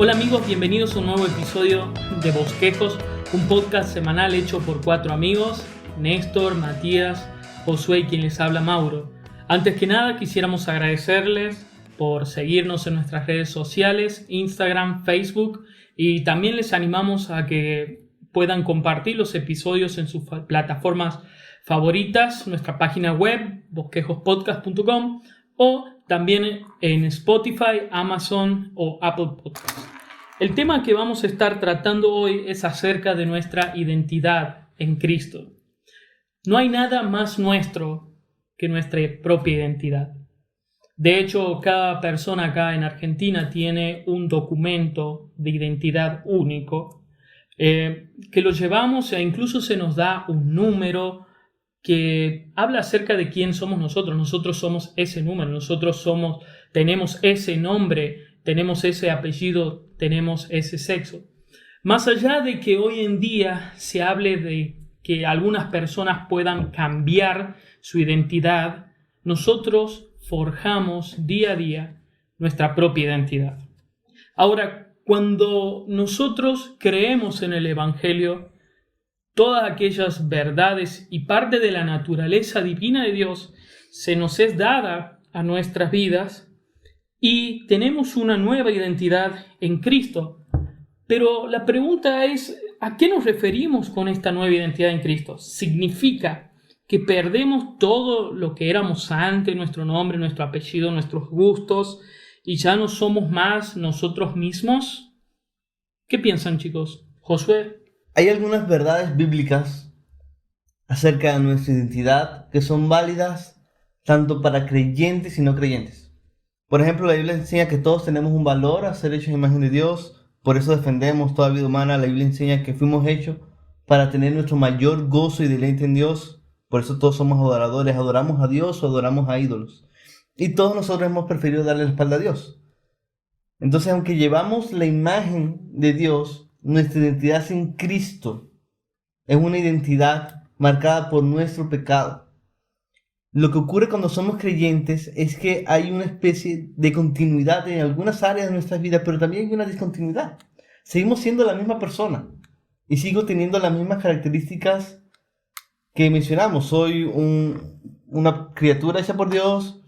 Hola amigos, bienvenidos a un nuevo episodio de Bosquejos, un podcast semanal hecho por 4 amigos, Néstor, Matías, Josué y quien les habla, Mauro. Antes que nada quisiéramos agradecerles por seguirnos en nuestras redes sociales, Instagram, Facebook, y también les animamos a que puedan compartir los episodios en sus plataformas favoritas, nuestra página web, bosquejospodcast.com, o también en Spotify, Amazon o Apple Podcasts. El tema que vamos a estar tratando hoy es acerca de nuestra identidad en Cristo. No hay nada más nuestro que nuestra propia identidad. De hecho, cada persona acá en Argentina tiene un documento de identidad único que lo llevamos e incluso se nos da un número que habla acerca de quién somos nosotros. Nosotros somos ese número, tenemos ese nombre, tenemos ese apellido, tenemos ese sexo. Más allá de que hoy en día se hable de que algunas personas puedan cambiar su identidad, nosotros forjamos día a día nuestra propia identidad. Ahora, cuando nosotros creemos en el Evangelio, todas aquellas verdades y parte de la naturaleza divina de Dios se nos es dada a nuestras vidas y tenemos una nueva identidad en Cristo. Pero la pregunta es, ¿a qué nos referimos con esta nueva identidad en Cristo? ¿Significa que perdemos todo lo que éramos antes, nuestro nombre, nuestro apellido, nuestros gustos, y ya no somos más nosotros mismos? ¿Qué piensan, chicos? Josué. Hay algunas verdades bíblicas acerca de nuestra identidad que son válidas tanto para creyentes y no creyentes. Por ejemplo, la Biblia enseña que todos tenemos un valor a ser hechos en imagen de Dios, por eso defendemos toda vida humana. La Biblia enseña que fuimos hechos para tener nuestro mayor gozo y deleite en Dios, por eso todos somos adoradores, adoramos a Dios o adoramos a ídolos. Y todos nosotros hemos preferido darle la espalda a Dios. Entonces, aunque llevamos la imagen de Dios, nuestra identidad en Cristo es una identidad marcada por nuestro pecado. Lo que ocurre cuando somos creyentes es que hay una especie de continuidad en algunas áreas de nuestra vida, pero también hay una discontinuidad. Seguimos siendo la misma persona y sigo teniendo las mismas características que mencionamos. Soy una criatura hecha por Dios.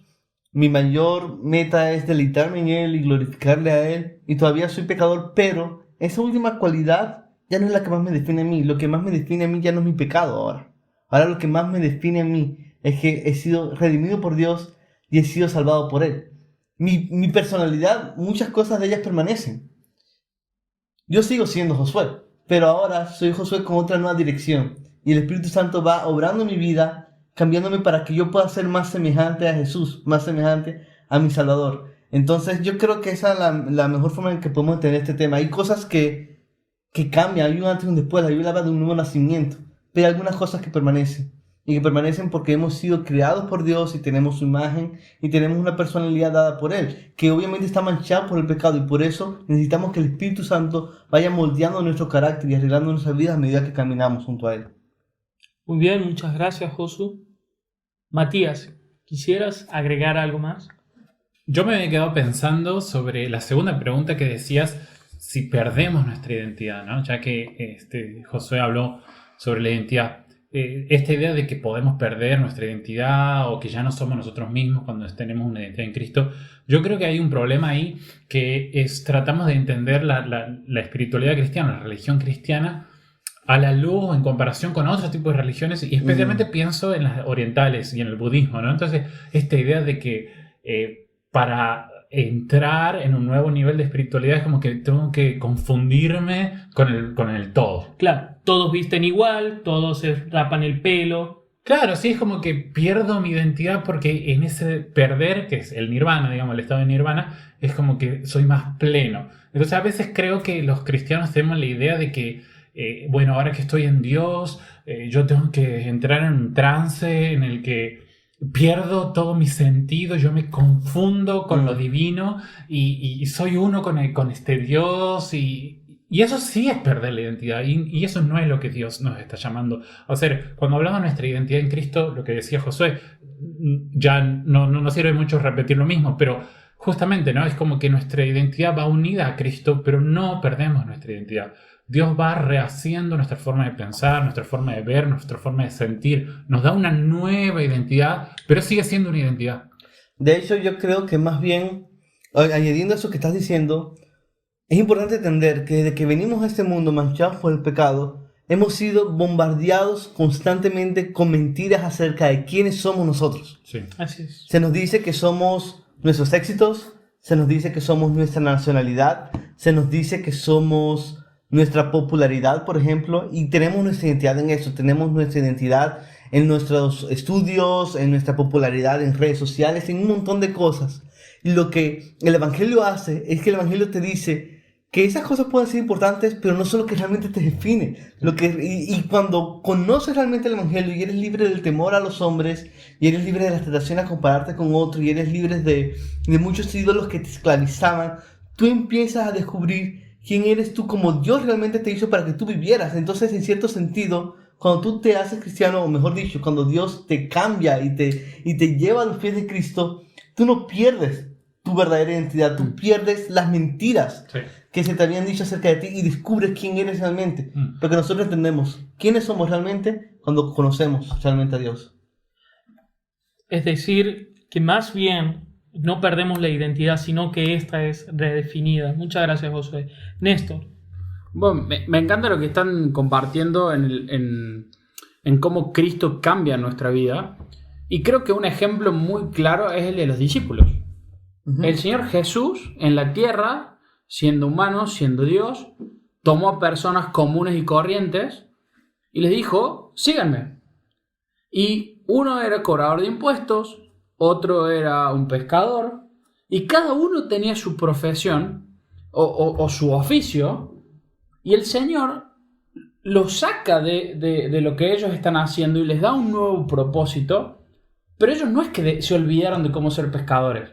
Mi mayor meta es deleitarme en Él y glorificarle a Él. Y todavía soy pecador, pero esa última cualidad ya no es la que más me define a mí. Lo que más me define a mí ya no es mi pecado ahora. Ahora lo que más me define a mí es que he sido redimido por Dios y he sido salvado por Él. Mi personalidad, muchas cosas de ellas permanecen. Yo sigo siendo Josué, pero ahora soy Josué con otra nueva dirección. Y el Espíritu Santo va obrando en mi vida, cambiándome para que yo pueda ser más semejante a Jesús, más semejante a mi Salvador. Entonces yo creo que esa es la mejor forma en que podemos entender este tema. Hay cosas que cambian, hay un antes y un después. La Biblia habla de un nuevo nacimiento, pero hay algunas cosas que permanecen. Y que permanecen porque hemos sido creados por Dios y tenemos su imagen y tenemos una personalidad dada por Él, que obviamente está manchada por el pecado, y por eso necesitamos que el Espíritu Santo vaya moldeando nuestro carácter y arreglando nuestras vidas a medida que caminamos junto a Él. Muy bien, muchas gracias, Josu. Matías, ¿quisieras agregar algo más? Yo me había quedado pensando sobre la segunda pregunta que decías, si perdemos nuestra identidad, ¿no? Ya que Josué habló sobre la identidad. Esta idea de que podemos perder nuestra identidad o que ya no somos nosotros mismos cuando tenemos una identidad en Cristo, yo creo que hay un problema ahí que tratamos de entender la espiritualidad cristiana, la religión cristiana, a la luz en comparación con otros tipos de religiones, y especialmente pienso en las orientales y en el budismo, ¿no? Entonces, esta idea de que para entrar en un nuevo nivel de espiritualidad es como que tengo que confundirme con el todo. Claro, todos visten igual, todos se rapan el pelo. Claro, sí, es como que pierdo mi identidad porque en ese perder, que es el nirvana, digamos, el estado de nirvana, es como que soy más pleno. Entonces a veces creo que los cristianos tenemos la idea de que, bueno, ahora que estoy en Dios, yo tengo que entrar en un trance en el que pierdo todo mi sentido, yo me confundo con lo divino y soy uno con este Dios y eso sí es perder la identidad y eso no es lo que Dios nos está llamando a hacer. Cuando hablamos de nuestra identidad en Cristo, lo que decía Josué, ya no sirve mucho repetir lo mismo, pero justamente, ¿no? Es como que nuestra identidad va unida a Cristo, pero no perdemos nuestra identidad. Dios va rehaciendo nuestra forma de pensar, nuestra forma de ver, nuestra forma de sentir. Nos da una nueva identidad, pero sigue siendo una identidad. De hecho, yo creo que más bien, añadiendo eso que estás diciendo, es importante entender que desde que venimos a este mundo manchados por el pecado, hemos sido bombardeados constantemente con mentiras acerca de quiénes somos nosotros. Sí. Así es. Se nos dice que somos nuestros éxitos, se nos dice que somos nuestra nacionalidad, se nos dice que somos nuestra popularidad, por ejemplo, y tenemos nuestra identidad en eso, tenemos nuestra identidad en nuestros estudios, en nuestra popularidad en redes sociales, en un montón de cosas. Y lo que el Evangelio hace es que el Evangelio te dice que esas cosas pueden ser importantes, pero no son lo que realmente te define. Y cuando conoces realmente el Evangelio y eres libre del temor a los hombres, y eres libre de la tentación a compararte con otro, y eres libre de muchos ídolos que te esclavizaban, tú empiezas a descubrir quién eres tú como Dios realmente te hizo para que tú vivieras. Entonces, en cierto sentido, cuando tú te haces cristiano, o mejor dicho, cuando Dios te cambia y te lleva a los pies de Cristo, tú no pierdes tu verdadera identidad, tú pierdes las mentiras que se te habían dicho acerca de ti y descubres quién eres realmente. Porque nosotros entendemos quiénes somos realmente cuando conocemos realmente a Dios. Es decir, que más bien no perdemos la identidad, sino que esta es redefinida. Muchas gracias, Josué. Néstor. Bueno, me encanta lo que están compartiendo en cómo Cristo cambia nuestra vida. Y creo que un ejemplo muy claro es el de los discípulos. Uh-huh. El Señor Jesús en la tierra, siendo humano, siendo Dios, tomó a personas comunes y corrientes y les dijo, síganme. Y uno era cobrador de impuestos, otro era un pescador, y cada uno tenía su profesión o su oficio, y el Señor los saca de lo que ellos están haciendo y les da un nuevo propósito, pero ellos no es que se olvidaron de cómo ser pescadores.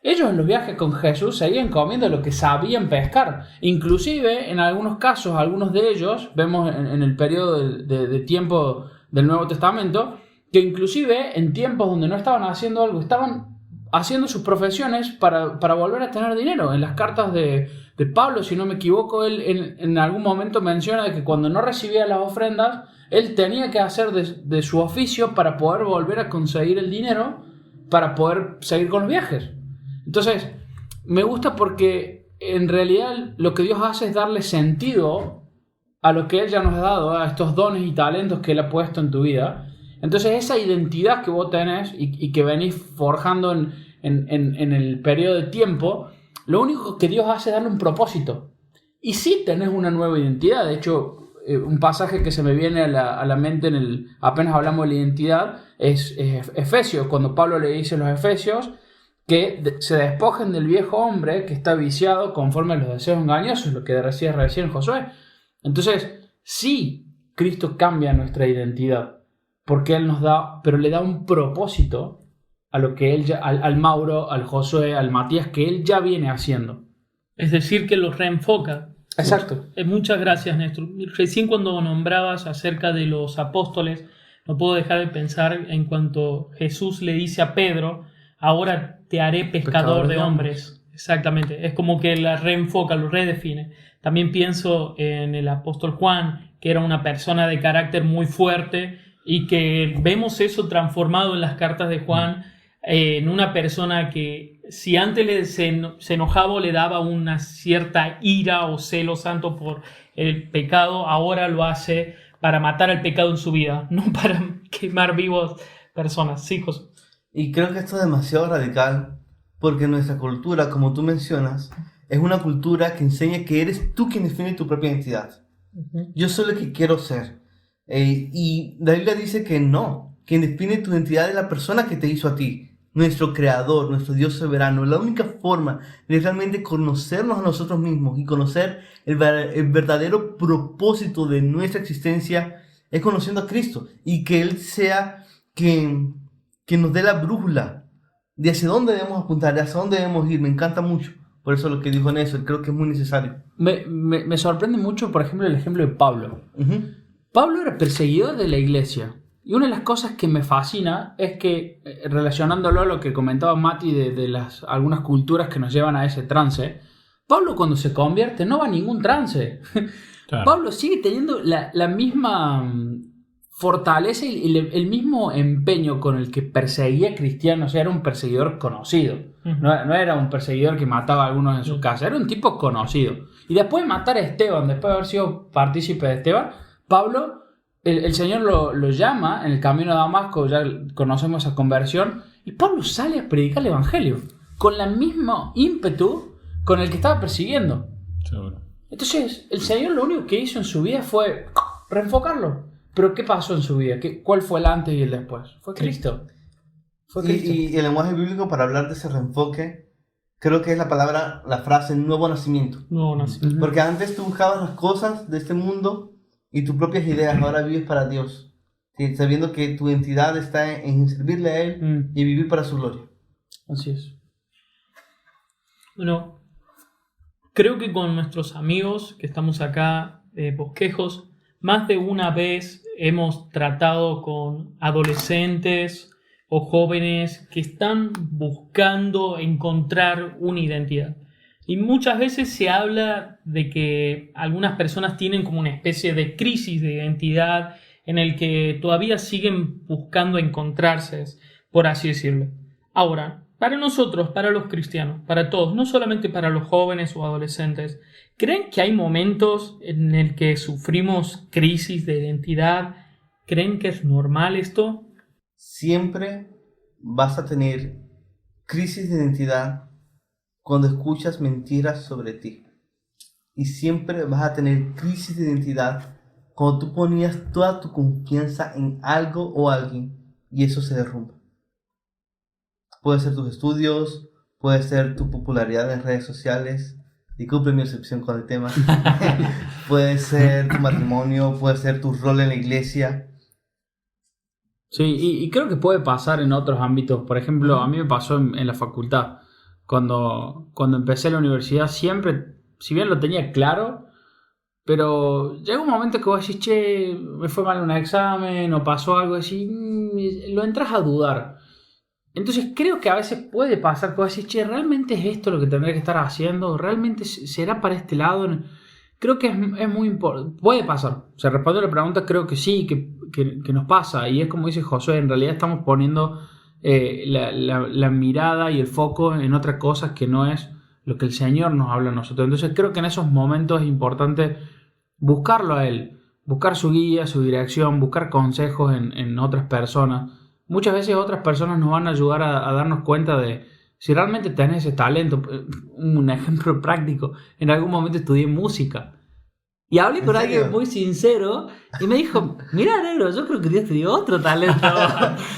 Ellos en los viajes con Jesús seguían comiendo lo que sabían pescar. Inclusive, en algunos casos, algunos de ellos, vemos en el periodo de tiempo del Nuevo Testamento, que inclusive en tiempos donde no estaban haciendo algo, estaban haciendo sus profesiones para volver a tener dinero. En las cartas de Pablo, si no me equivoco, él en algún momento menciona de que cuando no recibía las ofrendas, él tenía que hacer de su oficio para poder volver a conseguir el dinero para poder seguir con los viajes. Entonces, me gusta porque en realidad lo que Dios hace es darle sentido a lo que Él ya nos ha dado, a estos dones y talentos que Él ha puesto en tu vida. Entonces, esa identidad que vos tenés y que venís forjando en el periodo de tiempo, lo único que Dios hace es darle un propósito. Y sí tenés una nueva identidad. De hecho, un pasaje que se me viene a la mente apenas hablamos de la identidad es Efesios, cuando Pablo le dice a los Efesios que se despojen del viejo hombre que está viciado conforme a los deseos engañosos, lo que decía recién Josué. Entonces, sí, Cristo cambia nuestra identidad, porque Él nos da, pero le da un propósito a lo que Él ya, al Mauro, al Josué, al Matías, que Él ya viene haciendo. Es decir, que los reenfoca. Exacto. Muchas gracias, Néstor. Recién cuando nombrabas acerca de los apóstoles, no puedo dejar de pensar en cuanto Jesús le dice a Pedro, ahora te haré pescador de hombres. Exactamente. Es como que la reenfoca, lo redefine. También pienso en el apóstol Juan, que era una persona de carácter muy fuerte y que vemos eso transformado en las cartas de Juan, en una persona que si antes se enojaba o le daba una cierta ira o celo santo por el pecado, ahora lo hace para matar al pecado en su vida, no para quemar vivos personas. Sí, José. Y creo que esto es demasiado radical, porque nuestra cultura, como tú mencionas, es una cultura que enseña que eres tú quien define tu propia identidad. Uh-huh. Yo soy lo que quiero ser. Y la Biblia dice que no, quien define tu identidad es la persona que te hizo a ti, nuestro creador, nuestro Dios soberano. La única forma de realmente conocernos a nosotros mismos y conocer el verdadero propósito de nuestra existencia es conociendo a Cristo, y que Él sea quien nos dé la brújula de hacia dónde debemos apuntar, de hacia dónde debemos ir. Me encanta mucho. Por eso lo que dijo Néstor, creo que es muy necesario. Me sorprende mucho, por ejemplo, el ejemplo de Pablo. Uh-huh. Pablo era perseguidor de la iglesia. Y una de las cosas que me fascina es que, relacionándolo a lo que comentaba Mati de algunas culturas que nos llevan a ese trance, Pablo cuando se convierte no va a ningún trance. Claro. Pablo sigue teniendo la misma fortaleza y el mismo empeño con el que perseguía cristianos. O sea, era un perseguidor conocido. No era un perseguidor que mataba a algunos en su casa. Era un tipo conocido. Y después de matar a Esteban, después de haber sido partícipe de Esteban, Pablo... El Señor lo llama en el camino de Damasco, ya conocemos esa conversión, y Pablo sale a predicar el Evangelio con el mismo ímpetu con el que estaba persiguiendo. Seguro. Entonces, el Señor lo único que hizo en su vida fue reenfocarlo. Pero ¿qué pasó en su vida? ¿Cuál fue el antes y el después? Fue Cristo. Fue Cristo. Y el lenguaje bíblico para hablar de ese reenfoque, creo que es la frase nuevo nacimiento. Nuevo nacimiento. Porque antes tú buscabas las cosas de este mundo y tus propias ideas, ahora vives para Dios, ¿sí? Sabiendo que tu identidad está en servirle a Él y vivir para su gloria. Así es. Bueno, creo que con nuestros amigos que estamos acá de Bosquejos, más de una vez hemos tratado con adolescentes o jóvenes que están buscando encontrar una identidad. Y muchas veces se habla de que algunas personas tienen como una especie de crisis de identidad en el que todavía siguen buscando encontrarse, por así decirlo. Ahora, para nosotros, para los cristianos, para todos, no solamente para los jóvenes o adolescentes, ¿creen que hay momentos en el que sufrimos crisis de identidad? ¿Creen que es normal esto? Siempre vas a tener crisis de identidad cuando escuchas mentiras sobre ti. Y siempre vas a tener crisis de identidad cuando tú ponías toda tu confianza en algo o alguien y eso se derrumba. Puede ser tus estudios, puede ser tu popularidad en redes sociales. Disculpe mi excepción con el tema. Puede ser tu matrimonio, puede ser tu rol en la iglesia. Sí, y creo que puede pasar en otros ámbitos. Por ejemplo, a mí me pasó en la facultad. Cuando empecé la universidad siempre, si bien lo tenía claro, pero llega un momento que vos decís, che, me fue mal un examen o pasó algo así, lo entras a dudar. Entonces creo que a veces puede pasar que vos decís, che, ¿realmente es esto lo que tendré que estar haciendo? ¿Realmente será para este lado? Creo que es muy importante. Puede pasar. O sea, respondiendo a la pregunta, creo que sí, que nos pasa. Y es como dice Josué, en realidad estamos poniendo la mirada y el foco en otras cosas que no es lo que el Señor nos habla a nosotros. Entonces creo que en esos momentos es importante buscarlo a Él, buscar su guía, su dirección, buscar consejos en otras personas. Muchas veces otras personas nos van a ayudar a darnos cuenta de si realmente tenés ese talento. Un ejemplo práctico, en algún momento estudié música y hablé con alguien muy sincero y me dijo, mira negro, yo creo que Dios te dio otro talento.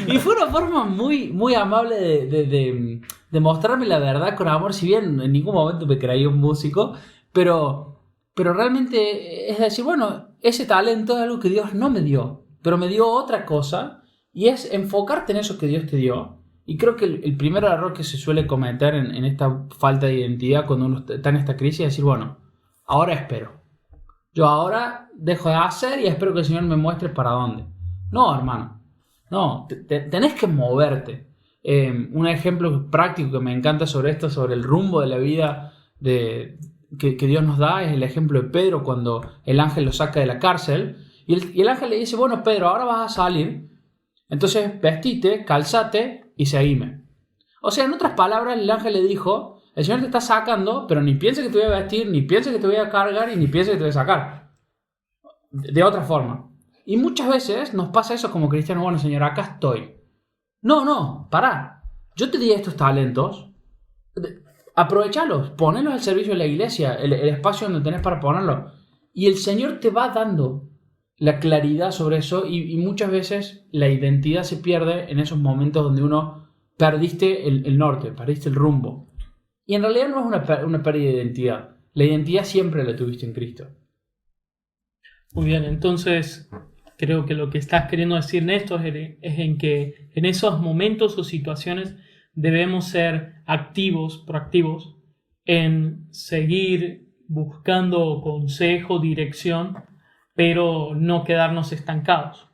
Y fue una forma muy, muy amable de mostrarme la verdad con amor, si bien en ningún momento me creía un músico, pero realmente es decir, bueno, ese talento es algo que Dios no me dio, pero me dio otra cosa y es enfocarte en eso que Dios te dio. Y creo que el primer error que se suele cometer en esta falta de identidad cuando uno está en esta crisis es decir, bueno, ahora espero. Yo ahora dejo de hacer y espero que el Señor me muestre para dónde. No, hermano. No, tenés que moverte. Un ejemplo práctico que me encanta sobre esto, sobre el rumbo de la vida que Dios nos da, es el ejemplo de Pedro cuando el ángel lo saca de la cárcel. Y el ángel le dice, bueno, Pedro, ahora vas a salir. Entonces vestite, calzate y seguime. O sea, en otras palabras, el ángel le dijo, el Señor te está sacando, pero ni pienses que te voy a vestir, ni pienses que te voy a cargar y ni pienses que te voy a sacar. De otra forma. Y muchas veces nos pasa eso como cristianos, bueno, Señor, acá estoy. No, pará. Yo te di estos talentos, aprovechalos, ponelos al servicio de la iglesia, el espacio donde tenés para ponerlos. Y el Señor te va dando la claridad sobre eso y muchas veces la identidad se pierde en esos momentos donde uno perdiste el norte, perdiste el rumbo. Y en realidad no es una pérdida de identidad. La identidad siempre la tuviste en Cristo. Muy bien, entonces creo que lo que estás queriendo decir, Néstor, es en que en esos momentos o situaciones debemos ser activos, proactivos, en seguir buscando consejo, dirección, pero no quedarnos estancados.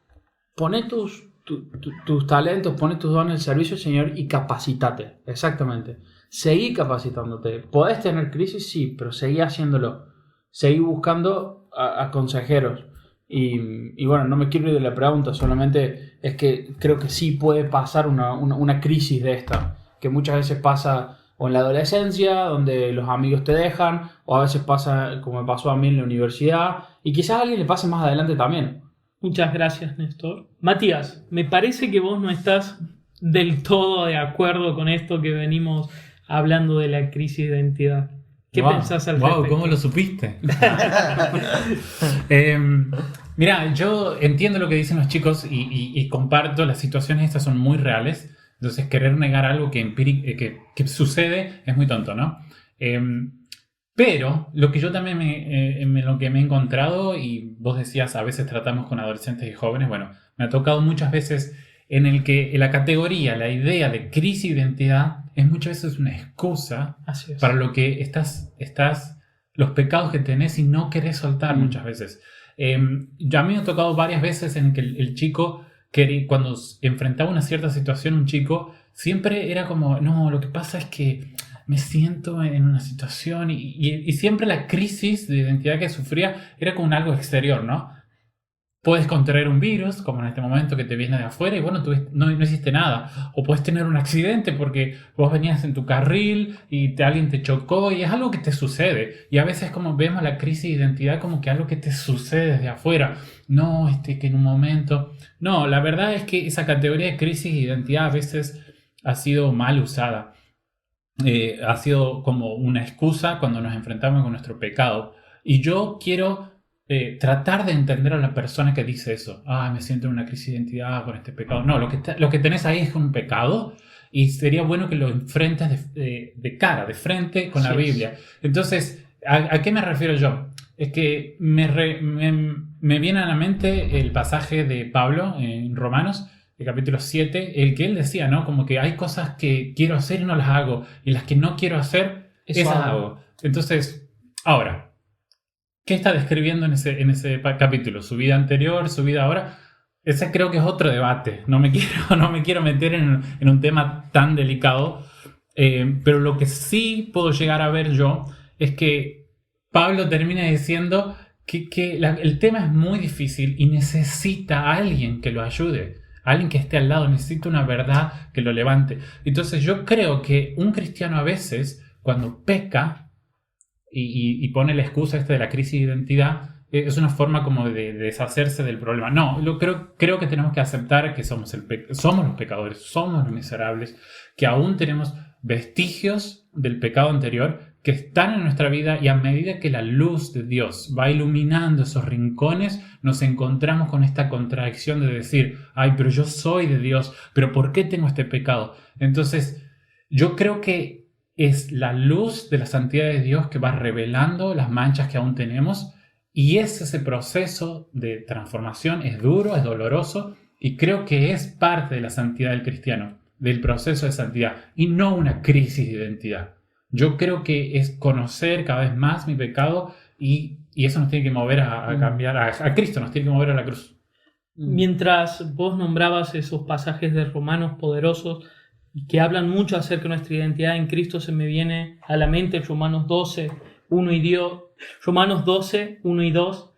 Poné tus talentos, poné tus dones al servicio del Señor y capacitate. Exactamente. Seguí capacitándote. ¿Podés tener crisis? Sí, pero seguí haciéndolo. Seguí buscando a consejeros. Y bueno, no me quiero ir de la pregunta, solamente es que creo que sí puede pasar una crisis de esta, que muchas veces pasa o en la adolescencia, donde los amigos te dejan, o a veces pasa, como me pasó a mí en la universidad, y quizás a alguien le pase más adelante también. Muchas gracias, Néstor. Matías, me parece que vos no estás del todo de acuerdo con esto que venimos hablando de la crisis de identidad. ¿Qué pensás al respecto? ¿Cómo lo supiste? Mira, yo entiendo lo que dicen los chicos y comparto, las situaciones estas son muy reales. Entonces, querer negar algo que sucede es muy tonto, ¿no? Pero lo que yo también lo que me he encontrado, y vos decías, a veces tratamos con adolescentes y jóvenes, bueno, me ha tocado muchas veces en el que la categoría, la idea de crisis de identidad es muchas veces una excusa para lo que los pecados que tenés y no querés soltar muchas veces. Ya a mí me ha tocado varias veces en que el chico, cuando enfrentaba una cierta situación, un chico siempre era como, no, lo que pasa es que me siento en una situación y siempre la crisis de identidad que sufría era como algo exterior, ¿no? Puedes contraer un virus, como en este momento que te viene de afuera, y bueno, tú no hiciste nada. O puedes tener un accidente porque vos venías en tu carril y alguien te chocó, y es algo que te sucede. Y a veces como vemos la crisis de identidad como que algo que te sucede desde afuera. No, que en un momento... No, la verdad es que esa categoría de crisis de identidad a veces ha sido mal usada. Ha sido como una excusa cuando nos enfrentamos con nuestro pecado. Y yo quiero... tratar de entender a la persona que dice eso. Me siento en una crisis de identidad con este pecado. No, lo que tenés ahí es un pecado y sería bueno que lo enfrentes de cara, de frente con la Biblia. Entonces, ¿a qué me refiero yo? Es que me viene a la mente el pasaje de Pablo en Romanos, el capítulo 7, el que él decía, ¿no? Como que hay cosas que quiero hacer y no las hago, y las que no quiero hacer, esas hago. Entonces, ahora, ¿qué está describiendo en ese capítulo? ¿Su vida anterior? ¿Su vida ahora? Ese creo que es otro debate. No me quiero meter en un tema tan delicado. Pero lo que sí puedo llegar a ver yo es que Pablo termina diciendo que el tema es muy difícil y necesita a alguien que lo ayude. A alguien que esté al lado. Necesita una verdad que lo levante. Entonces yo creo que un cristiano a veces, cuando peca, y pone la excusa de la crisis de identidad, es una forma como de deshacerse del problema. No, creo que tenemos que aceptar que somos los pecadores, somos los miserables, que aún tenemos vestigios del pecado anterior que están en nuestra vida, y a medida que la luz de Dios va iluminando esos rincones, nos encontramos con esta contradicción de decir, pero yo soy de Dios, pero ¿por qué tengo este pecado? Entonces, yo creo que es la luz de la santidad de Dios que va revelando las manchas que aún tenemos, y ese proceso de transformación es duro, es doloroso, y creo que es parte de la santidad del cristiano, del proceso de santidad, y no una crisis de identidad. Yo creo que es conocer cada vez más mi pecado, y eso nos tiene que mover a cambiar, a Cristo nos tiene que mover a la cruz. Mientras vos nombrabas esos pasajes de Romanos poderosos, que hablan mucho acerca de nuestra identidad en Cristo, se me viene a la mente Romanos 12, 1 y 2,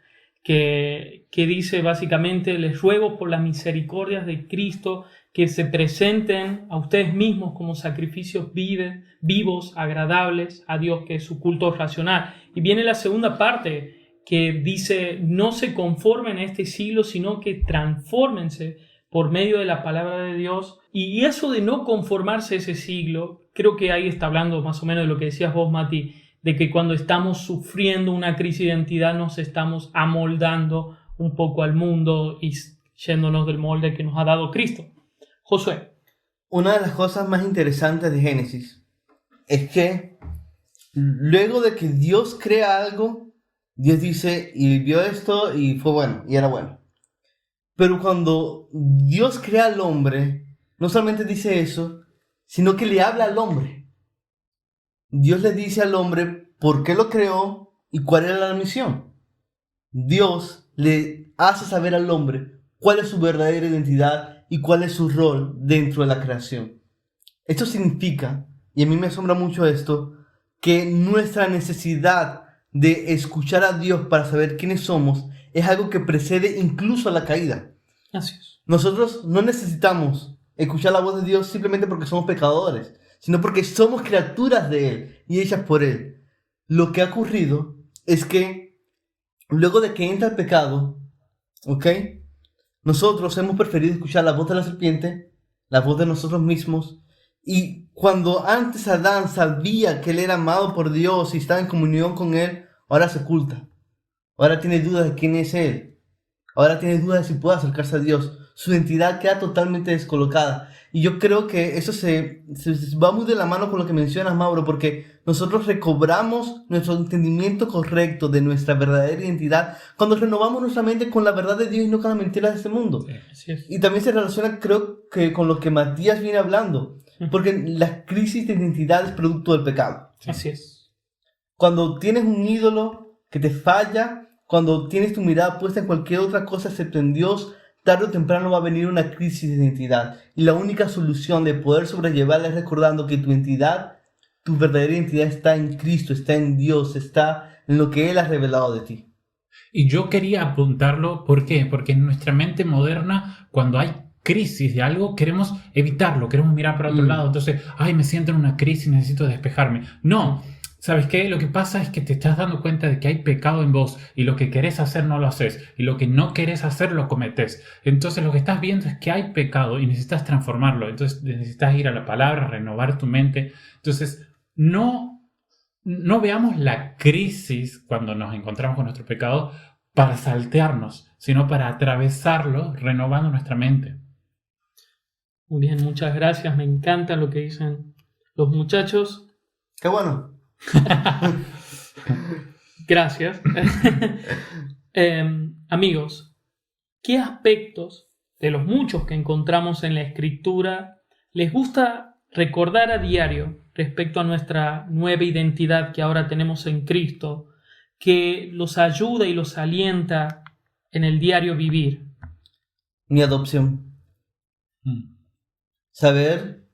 que dice básicamente: les ruego por las misericordias de Cristo que se presenten a ustedes mismos como sacrificios vivos, agradables a Dios, que es su culto racional. Y viene la segunda parte que dice: no se conformen a este siglo, sino que transfórmense por medio de la palabra de Dios. Y eso de no conformarse a ese siglo, creo que ahí está hablando más o menos de lo que decías vos, Mati, de que cuando estamos sufriendo una crisis de identidad nos estamos amoldando un poco al mundo y yéndonos del molde que nos ha dado Cristo. Josué. Una de las cosas más interesantes de Génesis es que luego de que Dios crea algo, Dios dice, y vio esto y fue bueno, y era bueno. Pero cuando Dios crea al hombre, no solamente dice eso, sino que le habla al hombre. Dios le dice al hombre por qué lo creó y cuál era la misión. Dios le hace saber al hombre cuál es su verdadera identidad y cuál es su rol dentro de la creación. Esto significa, y a mí me asombra mucho esto, que nuestra necesidad de escuchar a Dios para saber quiénes somos es algo que precede incluso a la caída. Así es. Nosotros no necesitamos escuchar la voz de Dios simplemente porque somos pecadores, sino porque somos criaturas de Él y hechas por Él. Lo que ha ocurrido es que luego de que entra el pecado, ¿ok?, nosotros hemos preferido escuchar la voz de la serpiente, la voz de nosotros mismos, y cuando antes Adán sabía que él era amado por Dios y estaba en comunión con Él, ahora se oculta. Ahora tiene dudas de quién es Él. Ahora tiene dudas de si puede acercarse a Dios. Su identidad queda totalmente descolocada. Y yo creo que eso se va muy de la mano con lo que mencionas, Mauro, porque nosotros recobramos nuestro entendimiento correcto de nuestra verdadera identidad cuando renovamos nuestra mente con la verdad de Dios y no con las mentiras de este mundo. Sí, Así es. Y también se relaciona, creo que, con lo que Matías viene hablando, porque la crisis de identidad es producto del pecado. Así es. Cuando tienes un ídolo que te falla, cuando tienes tu mirada puesta en cualquier otra cosa excepto en Dios, tarde o temprano va a venir una crisis de identidad. Y la única solución de poder sobrellevarla es recordando que tu identidad, tu verdadera identidad está en Cristo, está en Dios, está en lo que Él ha revelado de ti. Y yo quería apuntarlo, ¿por qué? Porque en nuestra mente moderna, cuando hay crisis de algo, queremos evitarlo, queremos mirar para otro lado. Entonces, ay, me siento en una crisis, necesito despejarme. No, ¿sabes qué? Lo que pasa es que te estás dando cuenta de que hay pecado en vos y lo que querés hacer no lo haces y lo que no querés hacer lo cometés. Entonces lo que estás viendo es que hay pecado y necesitas transformarlo. Entonces necesitas ir a la palabra, renovar tu mente. Entonces no veamos la crisis cuando nos encontramos con nuestro pecado para saltearnos, sino para atravesarlo renovando nuestra mente. Muy bien, muchas gracias. Me encanta lo que dicen los muchachos. ¡Qué bueno! Gracias. Amigos, ¿qué aspectos de los muchos que encontramos en la Escritura les gusta recordar a diario respecto a nuestra nueva identidad que ahora tenemos en Cristo, que los ayuda y los alienta en el diario vivir? Mi adopción. Saber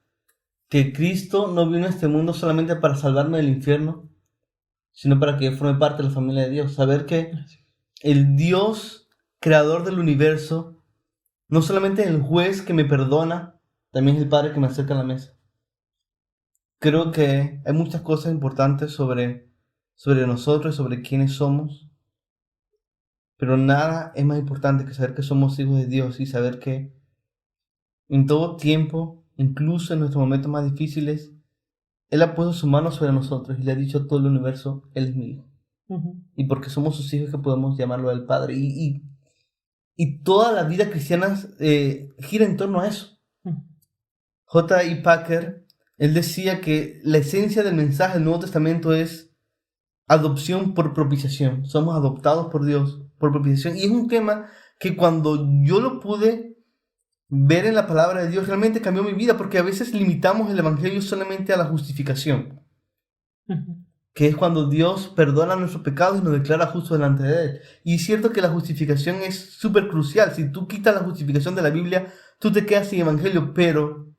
que Cristo no vino a este mundo solamente para salvarme del infierno, sino para que yo forme parte de la familia de Dios. Saber que el Dios creador del universo no solamente es el juez que me perdona, también es el Padre que me acerca a la mesa. Creo que hay muchas cosas importantes sobre nosotros y sobre quiénes somos, pero nada es más importante que saber que somos hijos de Dios y saber que en todo tiempo, incluso en nuestros momentos más difíciles, Él ha puesto su mano sobre nosotros y le ha dicho a todo el universo, Él es mi hijo. Y porque somos sus hijos que podemos llamarlo al Padre. Y toda la vida cristiana gira en torno a eso. J.I. Packer, él decía que la esencia del mensaje del Nuevo Testamento es adopción por propiciación. Somos adoptados por Dios por propiciación. Y es un tema que cuando yo lo pude ver en la palabra de Dios realmente cambió mi vida, porque a veces limitamos el evangelio solamente a la justificación, que es cuando Dios perdona nuestros pecados y nos declara justos delante de Él. Y es cierto que la justificación es súper crucial. Si tú quitas la justificación de la Biblia, tú te quedas sin evangelio, pero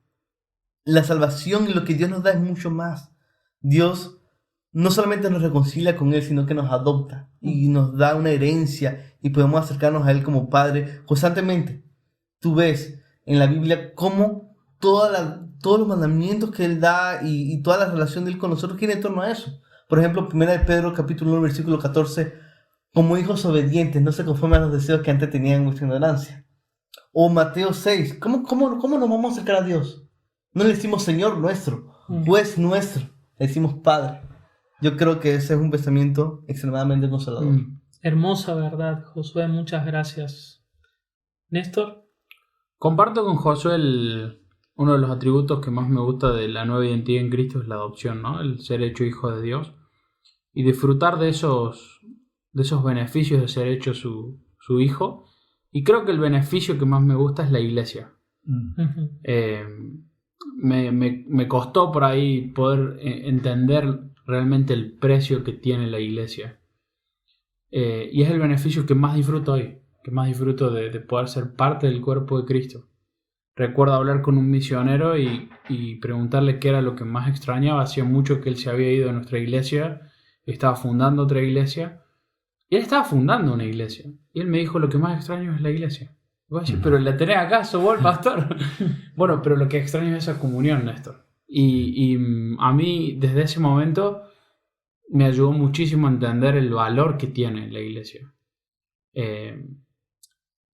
la salvación y lo que Dios nos da es mucho más. Dios no solamente nos reconcilia con Él, sino que nos adopta y nos da una herencia y podemos acercarnos a Él como Padre constantemente. Tú ves en la Biblia cómo todos los mandamientos que Él da y toda la relación de Él con nosotros gira en torno a eso. Por ejemplo, 1 de Pedro capítulo 1 versículo 14, como hijos obedientes, no se conformen a los deseos que antes tenían en vuestra ignorancia. O Mateo 6, ¿cómo nos vamos a acercar a Dios? No le decimos Señor nuestro, juez nuestro, le decimos Padre. Yo creo que ese es un pensamiento extremadamente consolador. Hermosa verdad, Josué, muchas gracias. Néstor. Comparto con Josué uno de los atributos que más me gusta de la nueva identidad en Cristo es la adopción, ¿no? El ser hecho hijo de Dios y disfrutar de esos beneficios de ser hecho su hijo. Y creo que el beneficio que más me gusta es la iglesia. Me costó por ahí poder entender realmente el precio que tiene la iglesia. Y es el beneficio que más disfruto hoy. que más disfruto de poder ser parte del cuerpo de Cristo. Recuerdo hablar con un misionero y preguntarle qué era lo que más extrañaba. Hacía mucho que él se había ido de nuestra iglesia, estaba fundando otra iglesia. Y él estaba fundando una iglesia. Y él me dijo, lo que más extraño es la iglesia. Y voy a decir, pero ¿la tenés acaso vos, pastor? Bueno, pero lo que extraño es esa comunión, Néstor. Y a mí, desde ese momento, me ayudó muchísimo a entender el valor que tiene la iglesia.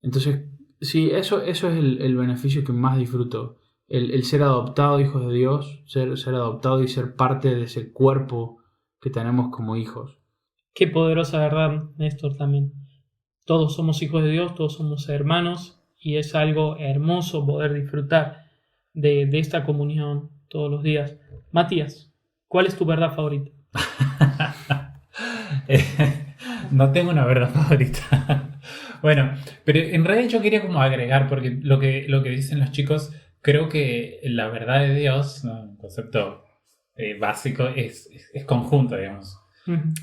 Entonces, sí, eso es el beneficio que más disfruto. El ser adoptado, hijos de Dios, ser adoptado y ser parte de ese cuerpo que tenemos como hijos. Qué poderosa verdad, Néstor, también. Todos somos hijos de Dios, todos somos hermanos, y es algo hermoso poder disfrutar de esta comunión todos los días. Matías, ¿cuál es tu verdad favorita? No tengo una verdad favorita. Bueno, pero en realidad yo quería como agregar, porque lo que dicen los chicos, creo que la verdad de Dios, ¿no? Un concepto básico, es conjunto, digamos.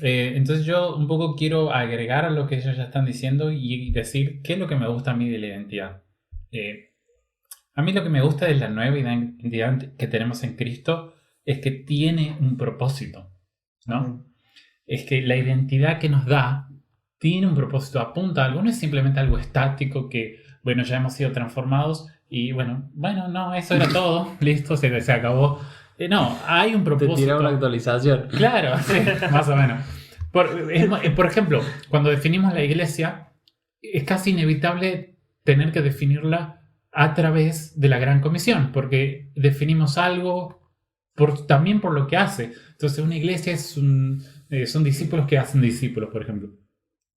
Entonces yo un poco quiero agregar a lo que ellos ya están diciendo y decir qué es lo que me gusta a mí de la identidad. A mí lo que me gusta de la nueva identidad que tenemos en Cristo es que tiene un propósito, ¿no? Es que la identidad que nos da tiene un propósito, apunta a algo, no es simplemente algo estático que, bueno, ya hemos sido transformados y bueno, no, eso era todo, listo, se acabó. No, hay un propósito. Te tira una actualización. Claro, sí, más o menos. Por ejemplo, cuando definimos la iglesia, es casi inevitable tener que definirla a través de la Gran Comisión, porque definimos algo también por lo que hace. Entonces, una iglesia son discípulos que hacen discípulos, por ejemplo.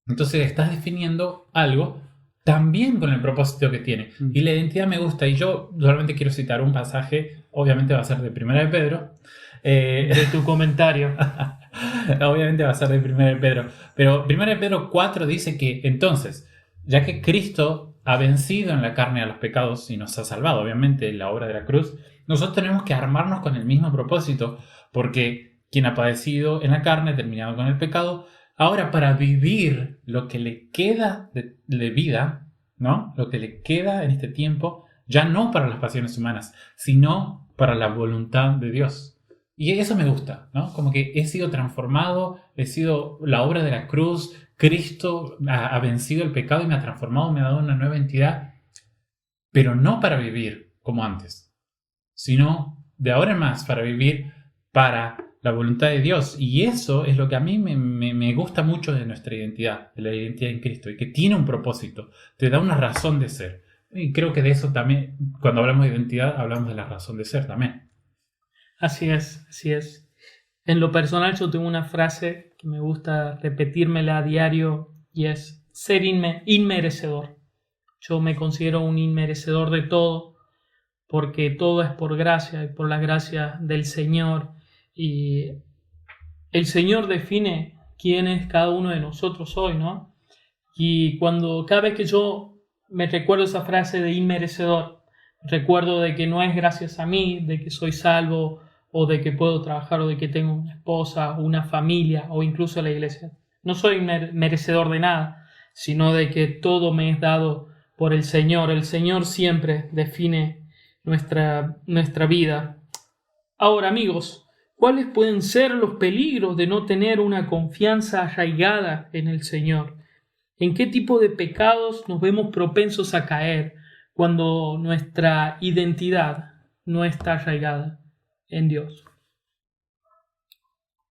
Entonces, estás definiendo algo también con el propósito que tiene. Y la identidad me gusta. Y yo solamente quiero citar un pasaje, obviamente va a ser de 1 de Pedro. De tu comentario. Obviamente va a ser de 1 de Pedro. Pero 1 de Pedro 4 dice que entonces, ya que Cristo ha vencido en la carne a los pecados y nos ha salvado, obviamente, en la obra de la cruz, nosotros tenemos que armarnos con el mismo propósito, porque quien ha padecido en la carne, terminado con el pecado, ahora para vivir lo que le queda de vida, ¿no? Lo que le queda en este tiempo, ya no para las pasiones humanas, sino para la voluntad de Dios. Y eso me gusta, ¿no? Como que he sido transformado, he sido la obra de la cruz, Cristo ha vencido el pecado y me ha transformado, me ha dado una nueva identidad, pero no para vivir como antes, sino de ahora en más para vivir para la voluntad de Dios. Y eso es lo que a mí me gusta mucho de nuestra identidad, de la identidad en Cristo, y que tiene un propósito, te da una razón de ser. Y creo que de eso también, cuando hablamos de identidad, hablamos de la razón de ser también. Así es, así es. En lo personal yo tengo una frase que me gusta repetírmela a diario y es ser inmerecedor. Yo me considero un inmerecedor de todo porque todo es por gracia y por la gracia del Señor. Y el Señor define quién es cada uno de nosotros hoy, ¿no? Y cada vez que yo me recuerdo esa frase de inmerecedor, recuerdo de que no es gracias a mí, de que soy salvo, o de que puedo trabajar, o de que tengo una esposa, una familia, o incluso la iglesia. No soy merecedor de nada, sino de que todo me es dado por el Señor. El Señor siempre define nuestra vida. Ahora, amigos, ¿cuáles pueden ser los peligros de no tener una confianza arraigada en el Señor? ¿En qué tipo de pecados nos vemos propensos a caer cuando nuestra identidad no está arraigada en Dios?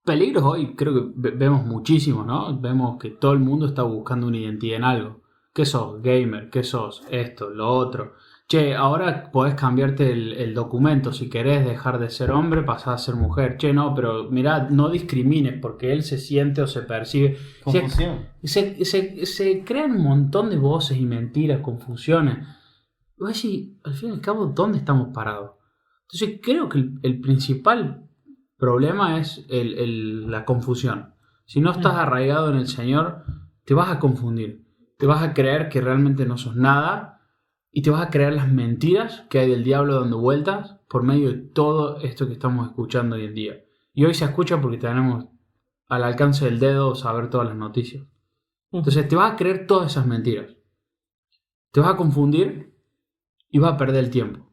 Peligros hoy creo que vemos muchísimos, ¿no? Vemos que todo el mundo está buscando una identidad en algo. ¿Qué sos? Gamer. ¿Qué sos? Esto, lo otro. Che, ahora podés cambiarte el documento. Si querés dejar de ser hombre, pasás a ser mujer. Che, no, pero mirá, no discrimines porque él se siente o se percibe. Confusión. Se crean un montón de voces y mentiras, confusiones. Y vos decís, al fin y al cabo, ¿dónde estamos parados? Entonces creo que el principal problema es la confusión. Si no estás arraigado en el Señor, te vas a confundir. Te vas a creer que realmente no sos nada y te vas a creer las mentiras que hay del diablo dando vueltas por medio de todo esto que estamos escuchando hoy en día. Y hoy se escucha porque tenemos al alcance del dedo saber todas las noticias. Entonces te vas a creer todas esas mentiras. te vas a confundir y vas a perder el tiempo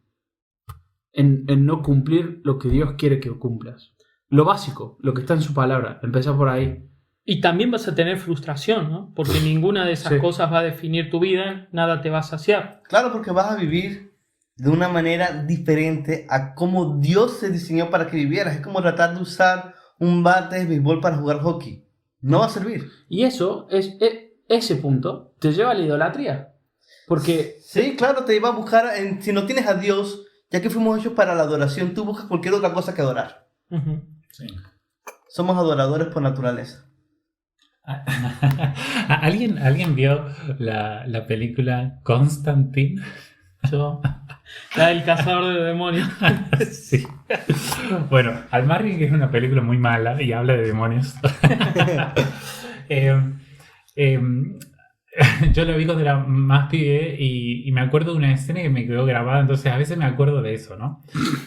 en no cumplir lo que Dios quiere que cumplas. Lo básico, lo que está en su palabra, empezar por ahí. Y también vas a tener frustración, ¿no? Porque ninguna de esas Sí. cosas va a definir tu vida, nada te va a saciar. Claro, porque vas a vivir de una manera diferente a cómo Dios se diseñó para que vivieras. Es como tratar de usar un bate de béisbol para jugar hockey. No va a servir. Y eso, ese punto, te lleva a la idolatría. Porque Sí, claro, te iba a buscar, si no tienes a Dios, ya que fuimos hechos para la adoración, tú buscas cualquier otra cosa que adorar. Ujú. Sí. Somos adoradores por naturaleza. ¿Alguien vio la película Constantine? Yo, la del cazador de demonios. Sí. Bueno, al margen que es una película muy mala y habla de demonios. Yo lo vi cuando era más pibe y me acuerdo de una escena que me quedó grabada, entonces a veces me acuerdo de eso, ¿no?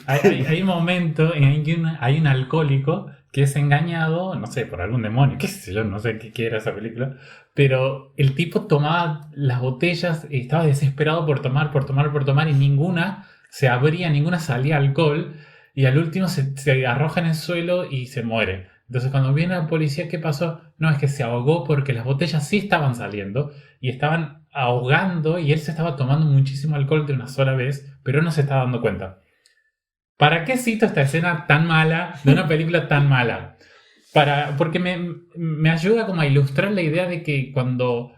Hay un momento en que hay un alcohólico que es engañado, no sé, por algún demonio, qué sé yo, no sé qué era esa película, pero el tipo tomaba las botellas y estaba desesperado por tomar y ninguna se abría, ninguna salía alcohol y al último se arroja en el suelo y se muere. Entonces cuando viene la policía, ¿qué pasó? No, es que se ahogó porque las botellas sí estaban saliendo y estaban ahogando y él se estaba tomando muchísimo alcohol de una sola vez, pero no se estaba dando cuenta. ¿Para qué cito esta escena tan mala de una película tan mala? Porque me ayuda como a ilustrar la idea de que cuando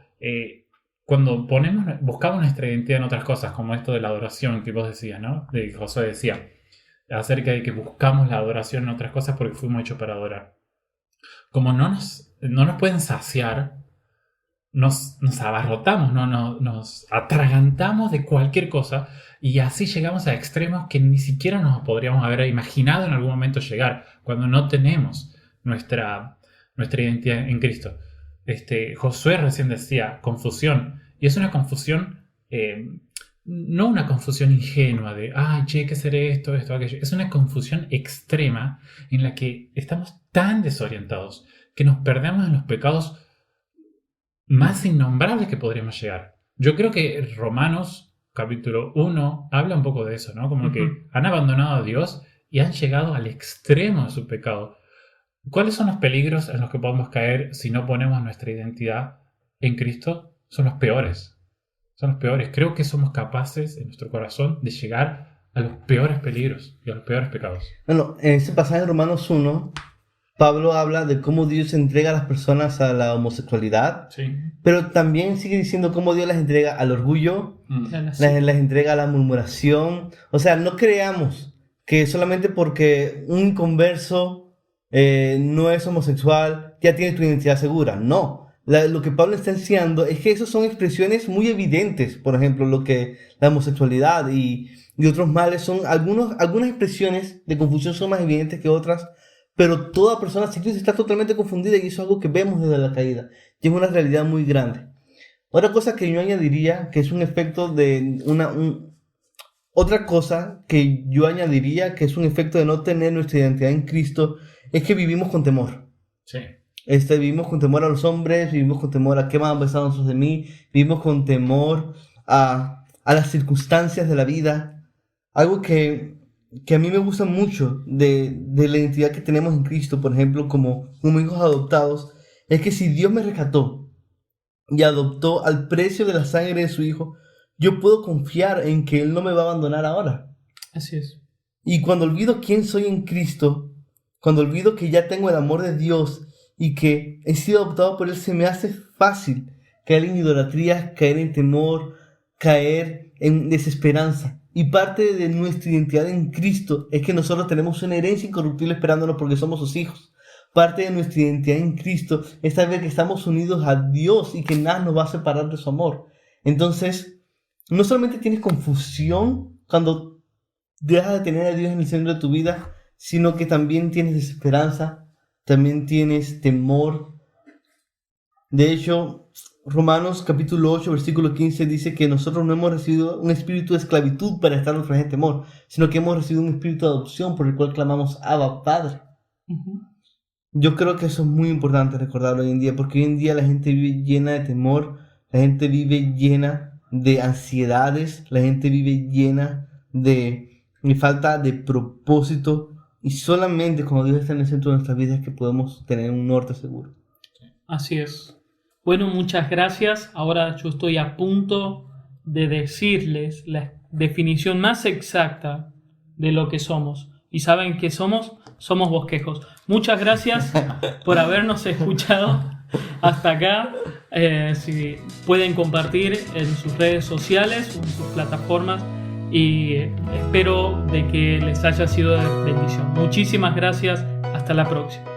buscamos nuestra identidad en otras cosas, como esto de la adoración que vos decías, ¿no? De que Josué decía, acerca de que buscamos la adoración en otras cosas porque fuimos hechos para adorar. Como no nos pueden saciar, nos abarrotamos, nos atragantamos de cualquier cosa y así llegamos a extremos que ni siquiera nos podríamos haber imaginado en algún momento llegar cuando no tenemos nuestra identidad en Cristo. Josué recién decía confusión, y es una confusión, no una confusión ingenua de, ¿qué será esto, aquello? Es una confusión extrema en la que estamos tan desorientados que nos perdemos en los pecados más innombrables que podríamos llegar. Yo creo que Romanos capítulo 1 habla un poco de eso, ¿no? Como que han abandonado a Dios y han llegado al extremo de su pecado. ¿Cuáles son los peligros en los que podemos caer si no ponemos nuestra identidad en Cristo? Son los peores. Son los peores. Creo que somos capaces en nuestro corazón de llegar a los peores peligros y a los peores pecados. Bueno, en ese pasaje de Romanos 1, Pablo habla de cómo Dios entrega a las personas a la homosexualidad, Sí. pero también sigue diciendo cómo Dios las entrega al orgullo, las entrega a la murmuración. O sea, no creamos que solamente porque un inconverso no es homosexual ya tiene tu identidad segura. No. Lo que Pablo está enseñando es que esas son expresiones muy evidentes. Por ejemplo, lo que la homosexualidad y otros males son algunas expresiones de confusión son más evidentes que otras. Pero toda persona sin Cristo está totalmente confundida y eso es algo que vemos desde la caída. Y es una realidad muy grande. Otra cosa que yo añadiría, que es un efecto de otra cosa que yo añadiría, que es un efecto de no tener nuestra identidad en Cristo, es que vivimos con temor. Sí. Vivimos con temor a los hombres, vivimos con temor a qué van a pensar nosotros de mí, vivimos con temor a las circunstancias de la vida. Algo que a mí me gusta mucho de la identidad que tenemos en Cristo, por ejemplo, como hijos adoptados, es que si Dios me rescató y adoptó al precio de la sangre de su Hijo, yo puedo confiar en que Él no me va a abandonar ahora. Así es. Y cuando olvido quién soy en Cristo, cuando olvido que ya tengo el amor de Dios y que he sido adoptado por Él, se me hace fácil caer en idolatría, caer en temor, caer en desesperanza. Y parte de nuestra identidad en Cristo es que nosotros tenemos una herencia incorruptible esperándonos porque somos sus hijos. Parte de nuestra identidad en Cristo es saber que estamos unidos a Dios y que nada nos va a separar de su amor. Entonces, no solamente tienes confusión cuando dejas de tener a Dios en el centro de tu vida, sino que también tienes desesperanza, también tienes temor. De hecho, Romanos capítulo 8, versículo 15 dice que nosotros no hemos recibido un espíritu de esclavitud para estar otra vez en temor, sino que hemos recibido un espíritu de adopción por el cual clamamos Abba, Padre. Yo creo que eso es muy importante recordarlo hoy en día, porque hoy en día la gente vive llena de temor, la gente vive llena de ansiedades, la gente vive llena de falta de propósito, y solamente cuando Dios está en el centro de nuestras vidas es que podemos tener un norte seguro. Así es. Bueno, muchas gracias. Ahora yo estoy a punto de decirles la definición más exacta de lo que somos. ¿Y saben qué somos? Somos bosquejos. Muchas gracias por habernos escuchado hasta acá. Si pueden compartir en sus redes sociales, en sus plataformas, y espero de que les haya sido de bendición. Muchísimas gracias. Hasta la próxima.